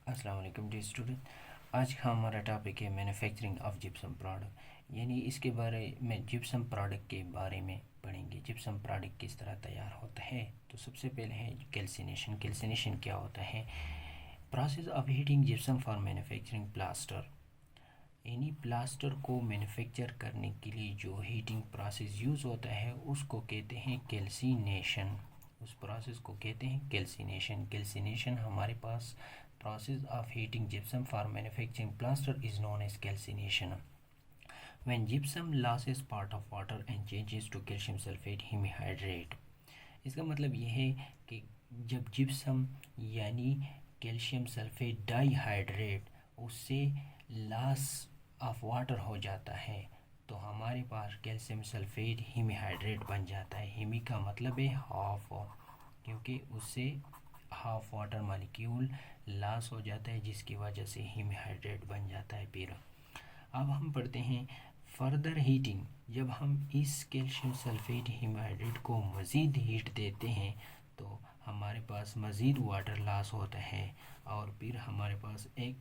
अस्सलाम वालेकुम dear student. आज का हमारा टॉपिक है मैन्युफैक्चरिंग ऑफ जिप्सम प्रोडक्ट, यानी इसके बारे में जिप्सम प्रोडक्ट के बारे में पढ़ेंगे। जिप्सम प्रोडक्ट किस तरह तैयार होता है। तो सबसे पहले है कैल्सिनेशन। कैल्सिनेशन क्या होता है? Process of heating gypsum for manufacturing plaster, यानी प्लास्टर को मैन्युफैक्चर करने के लिए जो हीटिंग प्रोसेस यूज़ होता है उसको कहते हैं कैल्सिनेशन। उस प्रोसेस को कहते हैं कैल्सिनेशन। कैल्सिनेशन हमारे पास process of heating gypsum for manufacturing plaster is known as calcination. When gypsum loses part of water and changes to calcium sulfate hemihydrate, इसका मतलब ये है कि जब जिप्सम यानी कैल्शियम सल्फेट डाईहाइड्रेट उससे लॉस ऑफ वाटर हो जाता है तो हमारे पास कैल्शियम सल्फेट हीमीहाइड्रेट बन जाता है। हीमी का मतलब है हाफ, क्योंकि उससे हाफ वाटर मालिक्यूल लॉस हो जाता है जिसकी वजह से हीमीहाइड्रेट बन जाता है। फिर अब हम पढ़ते हैं फर्दर हीटिंग। जब हम इस कैल्शियम सल्फेट हीमाइड्रेट को मज़ीद हीट देते हैं तो हमारे पास मज़ीद वाटर लॉस होता है और फिर हमारे पास एक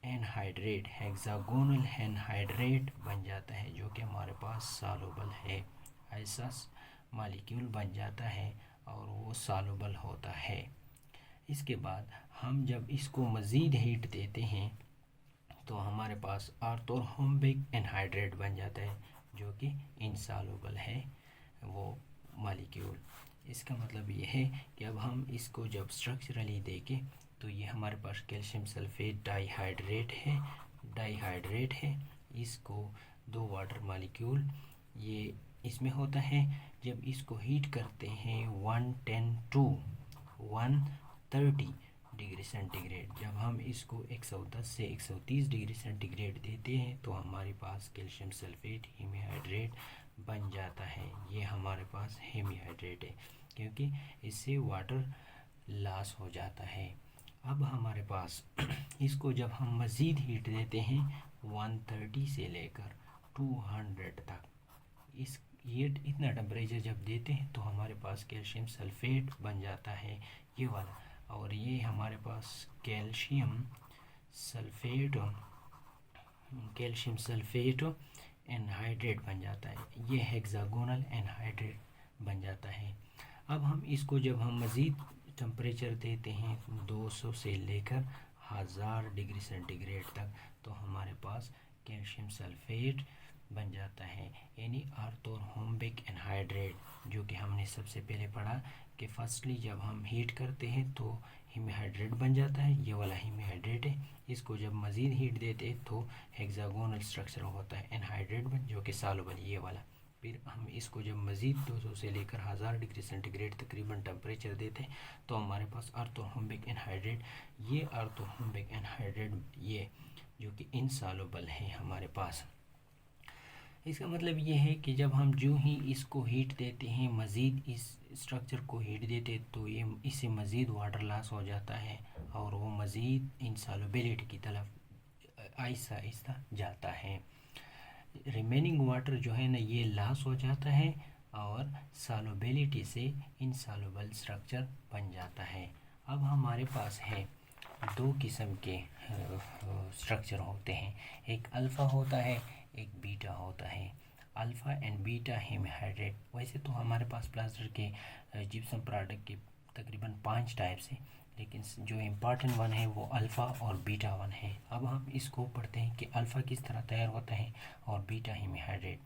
एनहाइड्रेट हेक्सागोनल एनहाइड्रेट बन जाता है जो कि हमारे पास सॉल्युबल है। ऐसा मालिक्यूल बन जाता है और वो सॉल्युबल होता है। इसके बाद हम जब इसको मज़ीद हीट देते हैं तो हमारे पास ऑर्थोरहोम्बिक एनहाइड्रेट बन जाता है जो कि इनसॉल्युबल है वो मालिक्यूल। इसका मतलब ये है कि अब हम इसको जब स्ट्रक्चरली देखें तो ये हमारे पास कैल्शियम सल्फेट डाईहाइड्रेट है। इसको दो वाटर मालिक्यूल ये इसमें होता है। जब इसको हीट करते हैं 110 टू 130 डिग्री सेंटीग्रेड, जब हम इसको 110 से 130 डिग्री सेंटीग्रेड देते हैं तो हमारे पास कैल्शियम सल्फेट हीमीहाइड्रेट बन जाता है। ये हमारे पास हीमीहाइड्रेट है क्योंकि इससे वाटर लॉस हो जाता है। अब हमारे पास इसको जब हम मज़ीद हीट देते हैं 130 से लेकर 200 तक, इस ये इतना टेम्परेचर जब देते हैं तो हमारे पास कैल्शियम सल्फेट बन जाता है ये वाला, और ये हमारे पास कैल्शियम सल्फेट एनहाइड्रेट बन जाता है। ये हेक्सागोनल एनहाइड्रेट बन जाता है। अब हम इसको जब हम मज़ीद टेम्परेचर देते हैं 200 से लेकर 1000 डिग्री सेंटीग्रेड तक तो हमारे पास कैल्शियम सल्फेट बन जाता है, यानी ऑर्थोरहोम्बिक एनहाइड्रेट, जो कि हमने सबसे पहले पढ़ा कि फर्स्टली जब हम हीट करते हैं तो हीमीहाइड्रेट बन जाता है। ये वाला हीमीहाइड्रेट है। इसको जब मज़ीद हीट देते हैं तो हेक्सागोनल स्ट्रक्चर होता है एनहाइड्रेट बन, जो कि सॉल्युबल ये वाला। फिर हम इसको जब मज़ीद 200 से लेकर 1000 डिग्री सेंटीग्रेड तकरीबन टेम्परेचर देते हैं तो हमारे पास ऑर्थोरहोम्बिक एनहाइड्रेट, ये ऑर्थोरहोम्बिक एनहाइड्रेट ये जो कि इनसॉल्युबल है हमारे पास। इसका मतलब ये है कि जब हम जो ही इसको हीट देते हैं, मज़ीद इस स्ट्रक्चर को हीट देते तो ये इससे मज़ीद वाटर लॉस हो जाता है और वो मज़ीद इनसॉल्युबिलिटी की तरफ आहिस्ता आहिस्ता जाता है। रिमेनिंग वाटर जो है ना ये लॉस हो जाता है और सॉल्युबिलिटी से इनसॉल्युबल स्ट्रक्चर बन जाता है। अब हमारे पास है दो किस्म के स्ट्रक्चर होते हैं, एक अल्फ़ा होता है, एक बीटा होता है। अल्फ़ा एंड बीटा हीमीहाइड्रेट, वैसे तो हमारे पास प्लास्टर के जिप्सम प्रोडक्ट के तकरीबन 5 टाइप्स हैं, लेकिन जो इम्पॉर्टेंट वन है वो अल्फ़ा और बीटा वन है। अब हम इसको पढ़ते हैं कि अल्फ़ा किस तरह तैयार होता है और बीटा हीमीहाइड्रेट,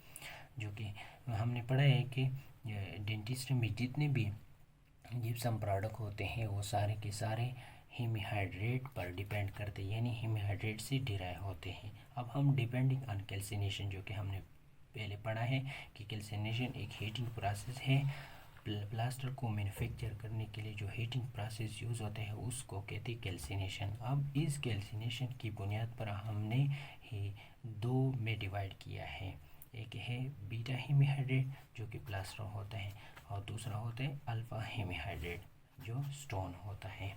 जो कि हमने पढ़ा है कि डेंटिस्ट्री में जितने भी जिप्सम प्रोडक्ट होते हैं वो सारे के सारे हीमीहाइड्रेट पर डिपेंड करते हैं, यानी हीमीहाइड्रेट से डिराइव होते हैं। अब हम डिपेंडिंग ऑन कैल्सिनेशन, जो कि हमने पहले पढ़ा है कि कैल्सिनेशन एक हीटिंग प्रोसेस है। प्लास्टर को मैन्युफैक्चर करने के लिए जो हीटिंग प्रोसेस यूज़ होता है उसको कहते हैं कैल्सिनेशन। अब इस कैल्सिनेशन की बुनियाद पर हमने ही दो में डिवाइड किया है। एक है बीटा हीमीहाइड्रेट जो कि प्लास्टर होता है और दूसरा होता है अल्फ़ा हीमीहाइड्रेट जो स्टोन होता है।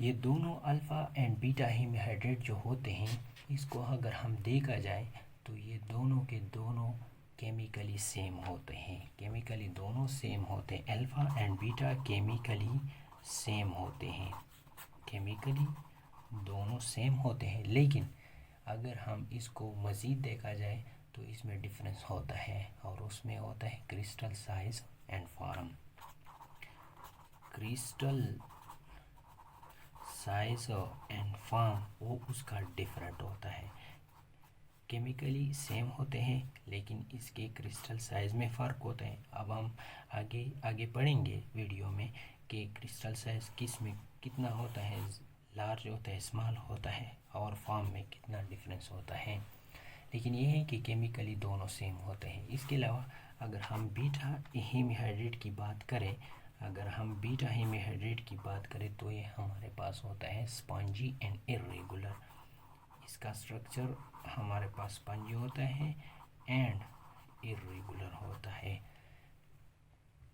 ये दोनों अल्फ़ा एंड बीटा हीमीहाइड्रेट जो होते हैं इसको अगर हम देखा जाए तो ये दोनों के दोनों केमिकली सेम होते हैं। केमिकली दोनों सेम होते हैं, alpha and beta chemically same होते हैं। केमिकली दोनों सेम होते हैं, लेकिन अगर हम इसको मज़ीद देखा जाए तो इसमें डिफरेंस होता है, और उसमें होता है crystal size and form. Crystal size and form वो उसका डिफरेंट होता है। केमिकली सेम होते हैं, लेकिन इसके क्रिस्टल साइज में फ़र्क होता है। अब हम आगे आगे पढ़ेंगे वीडियो में कि क्रिस्टल साइज किस में कितना होता है, लार्ज होता है, स्मॉल होता है, और फॉर्म में कितना डिफरेंस होता है। लेकिन ये है कि केमिकली दोनों सेम होते हैं। इसके अलावा अगर हम बीटा हीमीहाइड्रेट की बात करें, तो ये हमारे पास होता है स्पंजी एंड इर्रेगुलर। इसका स्ट्रक्चर हमारे पास स्पंजी होता है एंड इर्रेगुलर होता है।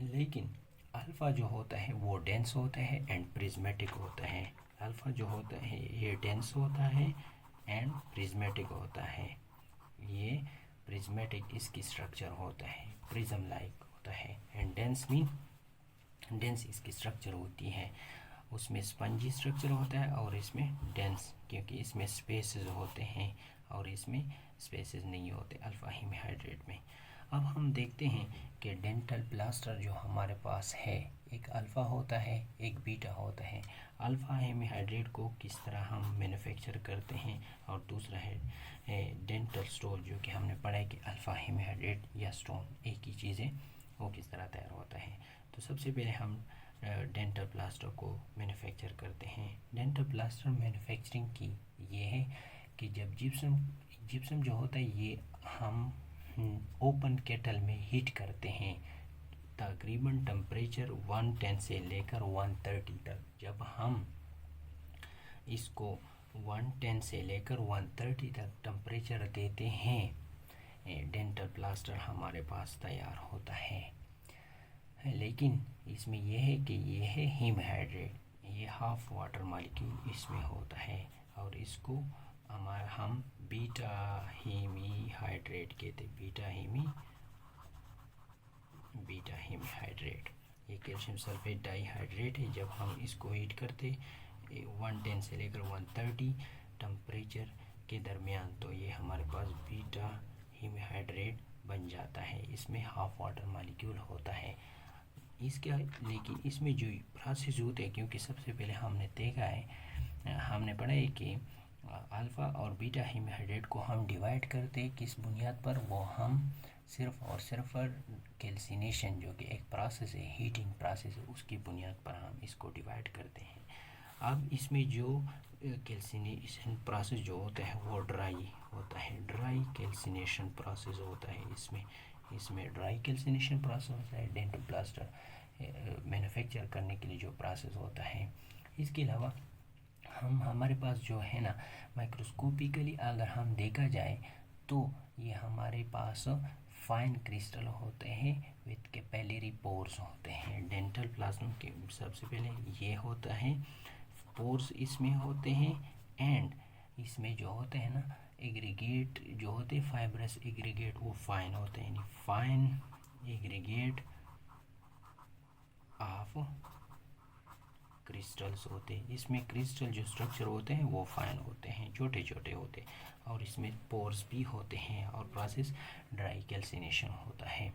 लेकिन अल्फ़ा जो होता है वो डेंस होता है एंड प्रिज्मेटिक होता है। अल्फ़ा जो होता है ये डेंस होता है एंड प्रिज्मेटिक होता है। ये प्रिज्मेटिक इसकी स्ट्रक्चर होता है, प्रिज्म लाइक होता है। एंड डेंस इसकी स्ट्रक्चर होती है। उसमें स्पंजी स्ट्रक्चर होता है और इसमें डेंस, क्योंकि इसमें स्पेसेस होते हैं और इसमें स्पेसेस नहीं होते अल्फ़ा हीमीहाइड्रेट में। अब हम देखते हैं कि डेंटल प्लास्टर जो हमारे पास है, एक अल्फ़ा होता है, एक बीटा होता है। अल्फ़ा हीमीहाइड्रेट को किस तरह हम मैन्युफैक्चर करते हैं, और दूसरा है डेंटल स्टोन, जो कि हमने पढ़ा है कि अल्फ़ा हीमीहाइड्रेट या स्टोन एक ही चीज़ है, वो किस तरह तैयार होता है। तो सबसे पहले हम डेंटल प्लास्टर को मैन्युफैक्चर करते हैं। डेंटल प्लास्टर मैन्युफैक्चरिंग की ये है कि जब जिप्सम जो होता है ये हम ओपन केटल में हीट करते हैं, तकरीबन टेम्परेचर 110 से लेकर 130 तक। जब हम इसको 110 से लेकर 130 तक टेम्परेचर देते हैं, डेंटल प्लास्टर हमारे पास तैयार होता है। लेकिन इसमें यह है कि ये है हीमहाइड्रेट, ये हाफ वाटर मॉलिक्यूल इसमें होता है, और इसको हम बीटा हीमीहाइड्रेट कहते हैं। बीटा हीमीहाइड्रेट ये कैल्शियम सल्फेट डाईहाइड्रेट है। जब हम इसको हीट करते 110 से लेकर 130 टेम्परेचर के दरमियान, तो ये हमारे पास बीटा हीमीहाइड्रेट बन जाता है। इसमें हाफ वाटर मॉलिक्यूल होता है इसका। लेकिन इसमें जो प्रोसेस होते हैं, क्योंकि सबसे पहले हमने पढ़ा है कि अल्फ़ा और बीटा हीमीहाइड्रेट को हम डिवाइड करते हैं किस बुनियाद पर, वो हम सिर्फ और सिर्फ कैल्सिनेशन, जो कि एक प्रोसेस है, हीटिंग प्रोसेस है, उसकी बुनियाद पर हम इसको डिवाइड करते हैं। अब इसमें जो कैल्सिनेशन प्रोसेस जो होता है वो ड्राई होता है, ड्राई कैल्सिनेशन प्रोसेस होता है। इसमें ड्राई कैल्सिनेशन प्रोसेस होता है डेंटल प्लास्टर मैन्युफैक्चर करने के लिए जो प्रोसेस होता है। इसके अलावा हमारे पास जो है ना, माइक्रोस्कोपिकली अगर हम देखा जाए तो ये हमारे पास फाइन क्रिस्टल होते हैं विथ कैपिलरी पोर्स होते हैं। डेंटल प्लाज्मा के सबसे पहले ये होता है, पोर्स इसमें होते हैं, एंड इसमें जो होते हैं ना एग्रीगेट जो होते हैं, फाइब्रस एग्रीगेट, वो फाइन होते हैं, फाइन एग्रीगेट ऑफ क्रिस्टल्स होते हैं। इसमें क्रिस्टल जो स्ट्रक्चर होते हैं वो फाइन होते हैं, छोटे छोटे होते हैं, और इसमें पोर्स भी होते हैं, और प्रोसेस ड्राई कैल्सिनेशन होता है।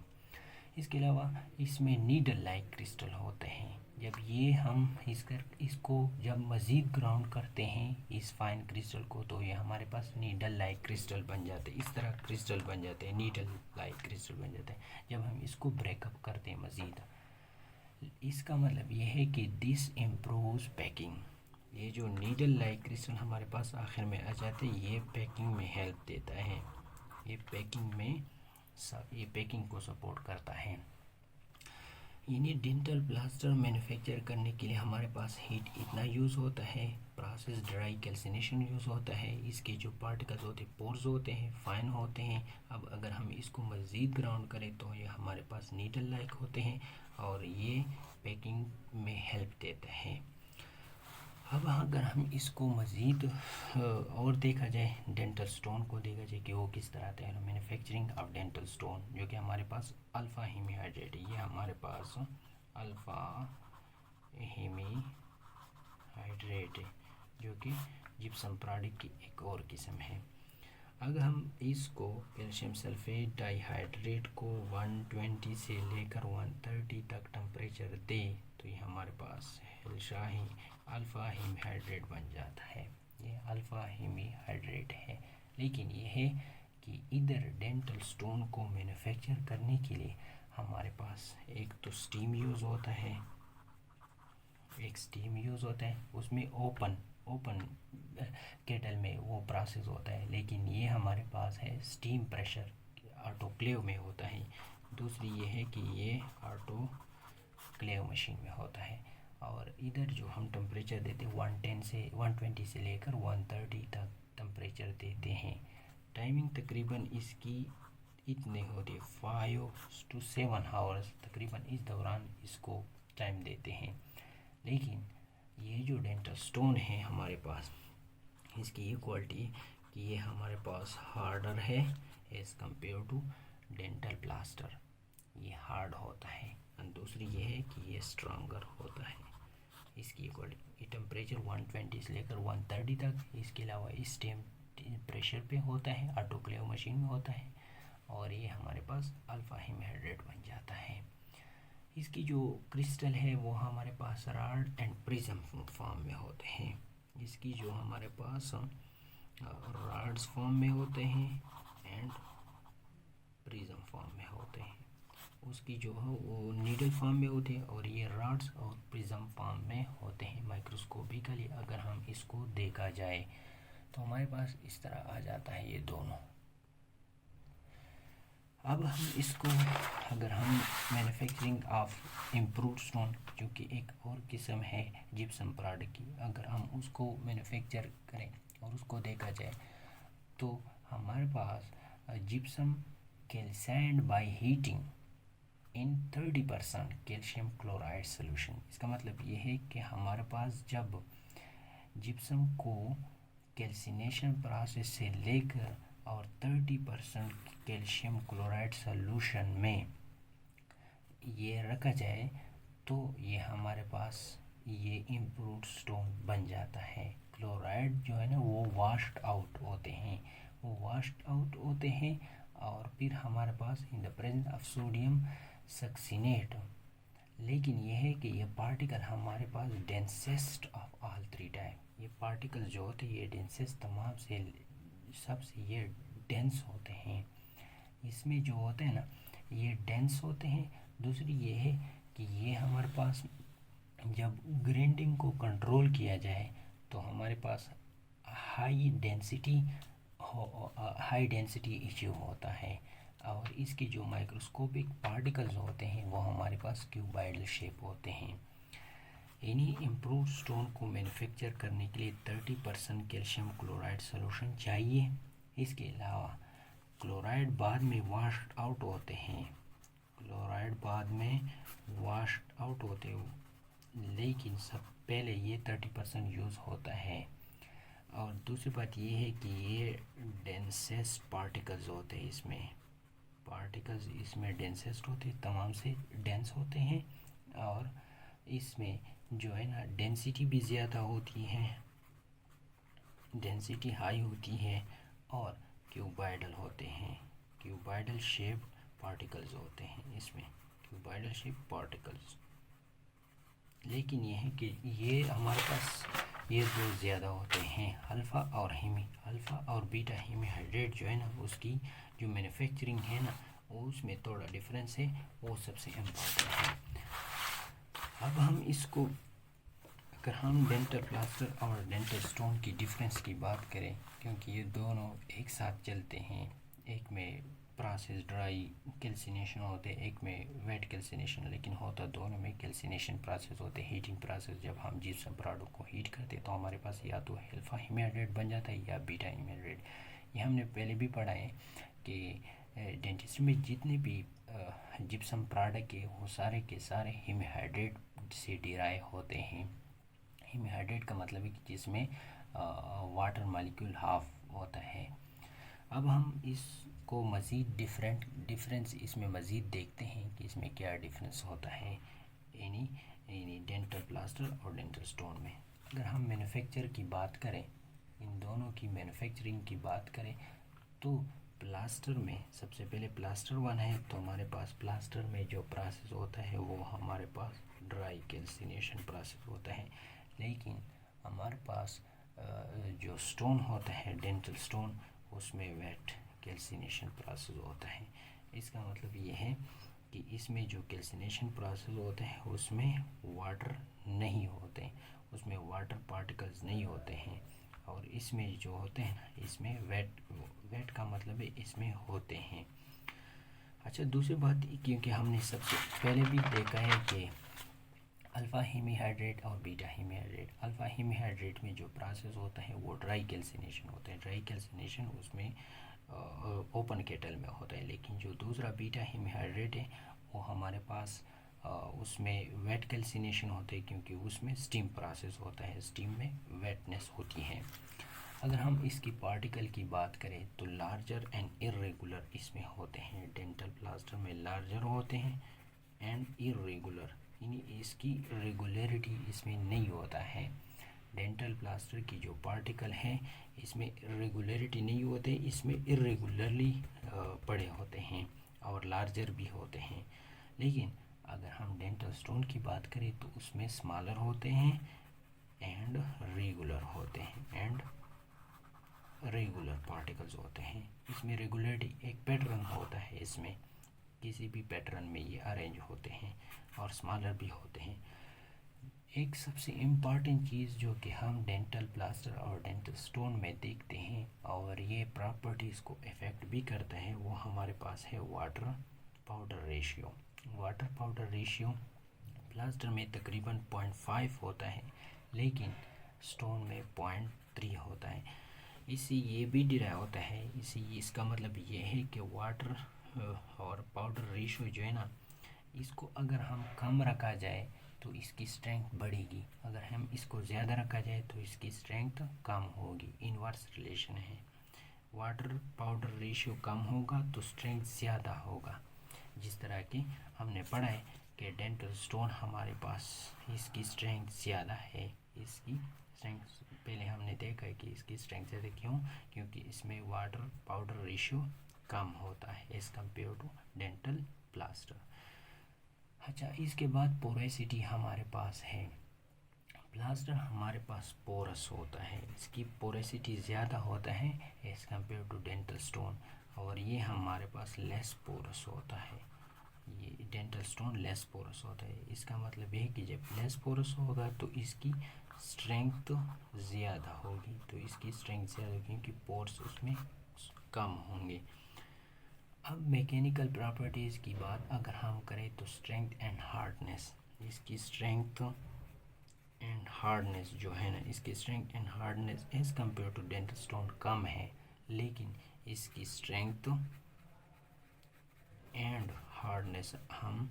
इसके अलावा इसमें नीडल लाइक क्रिस्टल होते हैं। जब ये हम इसको जब मज़ीद ग्राउंड करते हैं इस फाइन क्रिस्टल को, तो ये हमारे पास नीडल लाइक क्रिस्टल बन जाते हैं। इस तरह क्रिस्टल बन जाते हैं, नीडल लाइक क्रिस्टल बन जाते हैं जब हम इसको ब्रेकअप करते हैं मज़ीद। इसका मतलब ये है कि दिस इम्प्रूव्स पैकिंग। ये जो नीडल लाइक क्रिस्टल हमारे पास आखिर में आ जाते हैं, ये पैकिंग में हेल्प देता है, ये पैकिंग को सपोर्ट करता है। इन्हें डेंटल प्लास्टर मैन्युफैक्चर करने के लिए हमारे पास हीट इतना यूज़ होता है, प्रोसेस ड्राई कैल्सिनेशन यूज़ होता है। इसके जो पार्टिकल्स होते हैं, पोर्स होते हैं, फाइन होते हैं। अब अगर हम इसको मज़ीद ग्राउंड करें तो ये हमारे पास नीडल लाइक होते हैं, और ये पैकिंग में हेल्प देते हैं। अब अगर हम इसको मज़ीद और देखा जाए, डेंटल स्टोन को देखा जाए कि वो किस तरह तैयार, मैन्युफैक्चरिंग ऑफ डेंटल स्टोन, जो कि हमारे पास अल्फ़ा हीमीहाइड्रेट है। ये हमारे पास अल्फ़ा हीमीहाइड्रेट है, जो कि जिप्सम प्रोडक्ट की एक और किस्म है। अगर हम इसको कैल्शियम सल्फेट डाइहाइड्रेट को 120 से लेकर 130 तक टेम्परेचर दे तो ये हमारे पास शाही अल्फ़ा हीमहाइड्रेट बन जाता है। ये अल्फ़ा हीमहाइड्रेट है। लेकिन ये है कि इधर डेंटल स्टोन को मैन्युफैक्चर करने के लिए हमारे पास एक तो स्टीम यूज़ होता है, उसमें ओपन केटल में वो प्रोसेस होता है। लेकिन ये हमारे पास है स्टीम प्रेशर ऑटोक्लेव में होता है। दूसरी ये है कि ये ऑटोक्लेव मशीन में होता है। और इधर जो हम टेम्परेचर देते हैं 120 से लेकर 130 तक टेम्परेचर देते हैं। टाइमिंग तकरीबन इसकी इतने होती है 5 to 7 आवर्स, तकरीबन इस दौरान इसको टाइम देते हैं। लेकिन ये जो डेंटल स्टोन है हमारे पास, इसकी ये क्वालिटी कि ये हमारे पास हार्डर है as compare to dental plaster, ये हार्ड होता है। और दूसरी ये है कि ये स्ट्रॉन्गर होता है। इसकी क्वालिटी टेम्परेचर 120 से लेकर 130 तक, इसके अलावा इस प्रेशर पे होता है, ऑटोक्लेव मशीन में होता है। और ये हमारे पास अल्फ़ा हीमहाइड्रेट बन जाता है। इसकी जो क्रिस्टल है वो हमारे पास रॉड एंड प्रिज्म फॉर्म में होते हैं। इसकी जो हमारे पास रॉड्स फॉर्म में होते हैं एंड प्रिज्म फॉर्म में होते हैं। उसकी जो है वो नीडल फॉर्म में होते हैं और ये रॉड्स और प्रिज्म फॉर्म में होते हैं। माइक्रोस्कोपिकली अगर हम इसको देखा जाए तो हमारे पास इस तरह आ जाता है ये दोनों। अब हम इसको अगर हम मैन्युफैक्चरिंग ऑफ इम्प्रूव्ड स्टोन, जो कि एक और किस्म है जिप्सम प्रोडक्ट की, अगर हम उसको मैन्युफैक्चर करें और उसको देखा जाए तो हमारे पास gypsum calcined by heating in 30% calcium chloride solution. इसका मतलब ये है कि हमारे पास जब जिप्सम को कैल्सिनेशन प्रोसेस से लेकर और 30% कैल्शियम क्लोराइड सोल्यूशन में ये रखा जाए तो ये हमारे पास ये इम्प्रूव्ड स्टोन बन जाता है। क्लोराइड जो है ना वो वाश्ड आउट होते हैं और फिर हमारे पास in the presence of sodium succinate. लेकिन यह है कि ये पार्टिकल हमारे पास डेंसेस्ट ऑफ ऑल 3 टाइप। ये पार्टिकल जो होते हैं ये डेंसेस्ट तमाम से सबसे ये डेंस होते हैं। इसमें जो होते हैं ना ये डेंस होते हैं। दूसरी ये है कि ये हमारे पास जब ग्राइंडिंग को कंट्रोल किया जाए तो हमारे पास हाई डेंसिटी इश्यू होता है। और इसके जो माइक्रोस्कोपिक पार्टिकल्स होते हैं वो हमारे पास क्यूबाइडल शेप होते हैं। इन्हीं इम्प्रूव्ड स्टोन को मैन्युफैक्चर करने के लिए 30% कैल्शियम क्लोराइड सोल्यूशन चाहिए। इसके अलावा क्लोराइड बाद में वाश्ड आउट होते हैं, लेकिन सब पहले ये 30% यूज़ होता है। और दूसरी बात ये है कि ये डेंसेस्ट पार्टिकल्स होते हैं, इसमें डेंसेस्ट होते हैं, तमाम से डेंस होते हैं। और इसमें जो है ना डेंसिटी भी ज़्यादा होती है, डेंसिटी हाई होती है और क्यूबाइडल होते हैं। क्यूबाइडल शेप पार्टिकल्स होते हैं इसमें, क्यूबाइडल शेप पार्टिकल्स। लेकिन ये है कि ये हमारे पास ये दो ज़्यादा होते हैं, अल्फ़ा और बीटा हीमहाइड्रेट जो है ना उसकी जो मैन्युफैक्चरिंग है ना उसमें थोड़ा डिफरेंस है, वो सबसे इम्पोर्टेंट है। अब हम इसको अगर हम डेंटल प्लास्टर और डेंटल स्टोन की डिफरेंस की बात करें, क्योंकि ये दोनों एक साथ चलते हैं, एक में प्रोसेस ड्राई कैल्सिनेशन होते हैं, एक में वेट कैल्सिनेशन, लेकिन होता दोनों में कैल्सिनेशन प्रोसेस होते हैं। हीटिंग प्रोसेस जब हम जिप्सम प्रोडक्ट को हीट करते हैं तो हमारे पास या तो अल्फा हीमहाइड्रेट बन जाता है या बीटा हीमहाइड्रेट। ये हमने पहले भी पढ़ा है कि डेंटिस्ट्री में जितने भी जिप्सम प्रोडक्ट है वो सारे के सारे हीमहाइड्रेट से डिराइव होते हैं। हीमहाइड्रेट का मतलब है कि जिसमें वाटर मॉलिक्यूल हाफ होता है। अब हम इसको मज़ीद डिफरेंस इसमें मज़ीद देखते हैं कि इसमें क्या डिफरेंस होता है यानी डेंटल प्लास्टर और डेंटल स्टोन में। अगर हम मैन्युफैक्चर की बात करें, इन दोनों की मैन्युफैक्चरिंग की बात करें, तो प्लास्टर में सबसे पहले प्लास्टर वन है, तो हमारे पास प्लास्टर में जो प्रोसेस होता है वो हमारे पास ड्राई कैल्सिनेशन प्रोसेस होता है। लेकिन हमारे पास जो स्टोन होता है डेंटल स्टोन, उसमें वेट कैल्सिनेशन प्रोसेस होता है। इसका मतलब ये है कि इसमें जो कैल्सिनेशन प्रोसेस होता है उसमें वाटर नहीं होते, उसमें वाटर पार्टिकल्स नहीं होते हैं, और इसमें जो होते हैं ना, इसमें वेट का मतलब है इसमें होते हैं। अच्छा, दूसरी बात, क्योंकि हमने सबसे पहले भी देखा है कि अल्फ़ा हीमीहाइड्रेट और बीटा हीमीहाइड्रेट, अल्फ़ा हीमीहाइड्रेट में जो प्रोसेस होता है वो ड्राई कैल्सिनेशन होता है। ड्राई कैल्सिनेशन उसमें ओपन केटल में होता है। लेकिन जो दूसरा बीटा हीमीहाइड्रेट है वो हमारे पास उसमें वेट कैल्सिनेशन होता है, क्योंकि उसमें स्टीम प्रोसेस होता है, स्टीम में वेटनेस होती है। अगर हम इसकी पार्टिकल की बात करें तो लार्जर एंड इर्रेगुलर इसमें होते हैं। डेंटल प्लास्टर में लार्जर होते हैं एंड इर्रेगुलर, यानी इसकी रेगुलरिटी इसमें नहीं होता है। डेंटल प्लास्टर की जो पार्टिकल हैं इसमें रेगुलरिटी नहीं होते, इसमें इर्रेगुलरली पड़े होते हैं और लार्जर भी होते हैं। लेकिन अगर हम डेंटल स्टोन की बात करें तो उसमें स्मॉलर होते हैं एंड रेगुलर होते हैं, एंड रेगुलर पार्टिकल्स होते हैं। इसमें रेगुलरिटी एक पैटर्न होता है, इसमें किसी भी पैटर्न में ये अरेंज होते हैं और स्मॉलर भी होते हैं। एक सबसे इम्पॉर्टेंट चीज़ जो कि हम डेंटल प्लास्टर और डेंटल स्टोन में देखते हैं और ये प्रॉपर्टीज़ को इफ़ेक्ट भी करता है, वो हमारे पास है water powder ratio. Water powder ratio plaster में तकरीबन 0.5 होता है, लेकिन स्टोन में 0.3 होता है। इससे ये भी डिराइव होता है, इसका मतलब ये है कि वाटर और पाउडर रेशियो जो है ना, इसको अगर हम कम रखा जाए तो इसकी स्ट्रेंथ बढ़ेगी, अगर हम इसको ज़्यादा रखा जाए तो इसकी स्ट्रेंथ कम होगी। इनवर्स रिलेशन है। वाटर पाउडर रेशियो कम होगा तो स्ट्रेंथ ज़्यादा होगा। जिस तरह की हमने पढ़ा है कि डेंटल स्टोन हमारे पास इसकी स्ट्रेंथ ज़्यादा है, इसकी स्ट्रेंथ पहले हमने देखा है कि इसकी स्ट्रेंथ ज़्यादा क्यों, क्योंकि इसमें वाटर पाउडर रेशियो कम होता है as compare to dental plaster. अच्छा, इसके बाद पोरेसिटी हमारे पास है। प्लास्टर हमारे पास पोरस होता है, इसकी पोरेसिटी ज़्यादा होता है as compare to dental stone, और ये हमारे पास लेस पोरस होता है। ये डेंटल स्टोन लेस पोरस होता है। इसका मतलब ये है कि जब लेस पोरस होगा तो इसकी स्ट्रेंथ ज़्यादा होगी, तो इसकी स्ट्रेंथ ज़्यादा होगी क्योंकि पोर्स उसमें कम होंगे। अब मैकेनिकल प्रॉपर्टीज़ की बात अगर हम करें तो स्ट्रेंथ एंड हार्डनेस, इसकी स्ट्रेंथ एंड हार्डनेस जो है ना, इसकी strength and hardness as compare to dental stone कम है, लेकिन इसकी स्ट्रेंथ एंड हार्डनेस हम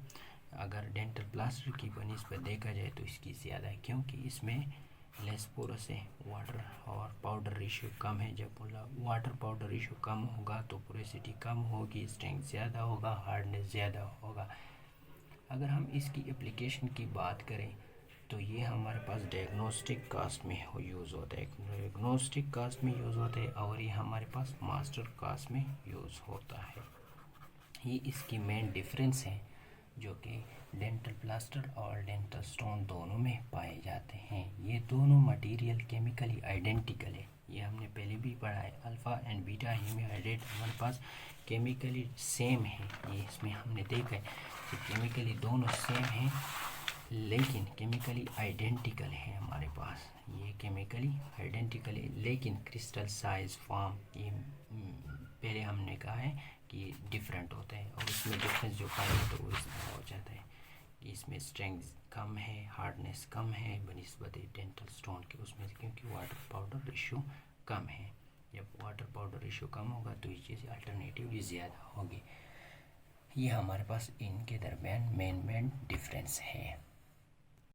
अगर डेंटल प्लास्टर की बनिस्बत देखा जाए तो इसकी ज़्यादा है, क्योंकि इसमें लेस पोरस है, वाटर और पाउडर रेशियो कम है। जब वाटर पाउडर रेशियो कम होगा तो पोरेसिटी कम होगी, स्ट्रेंथ ज़्यादा होगा, हार्डनेस ज़्यादा होगा। अगर हम इसकी एप्लीकेशन की बात करें तो ये हमारे पास डायग्नोस्टिक कास्ट में यूज़ होता है, डायग्नोस्टिक कास्ट में यूज़ होता है, और ये हमारे पास मास्टर कास्ट में यूज़ होता है। ये इसकी मेन डिफरेंस है जो कि डेंटल प्लास्टर और डेंटल स्टोन दोनों में पाए जाते हैं। ये दोनों मटेरियल केमिकली आइडेंटिकल है, ये हमने पहले भी पढ़ा है। अल्फ़ा एंड बीटा हीमीहाइड्रेट हमारे पास केमिकली सेम है, ये इसमें हमने देखा है कि केमिकली दोनों सेम हैं, लेकिन केमिकली आइडेंटिकल है हमारे पास। ये केमिकली आइडेंटिकल है, लेकिन क्रिस्टल साइज फॉर्म ये पहले हमने कहा है कि डिफरेंट होता है, और इसमें डिफरेंस जो पाएंगे तो वो इस तरह हो जाता है कि इसमें स्ट्रेंथ कम है, हार्डनेस कम है बनिस्बत डेंटल स्टोन के उसमें, क्योंकि वाटर पाउडर रेशियो कम है। जब वाटर पाउडर रेशियो कम होगा तो ये चीज़ अल्टरनेटिवली ज़्यादा होगी। ये हमारे पास इनके दरमियान मेन डिफरेंस है।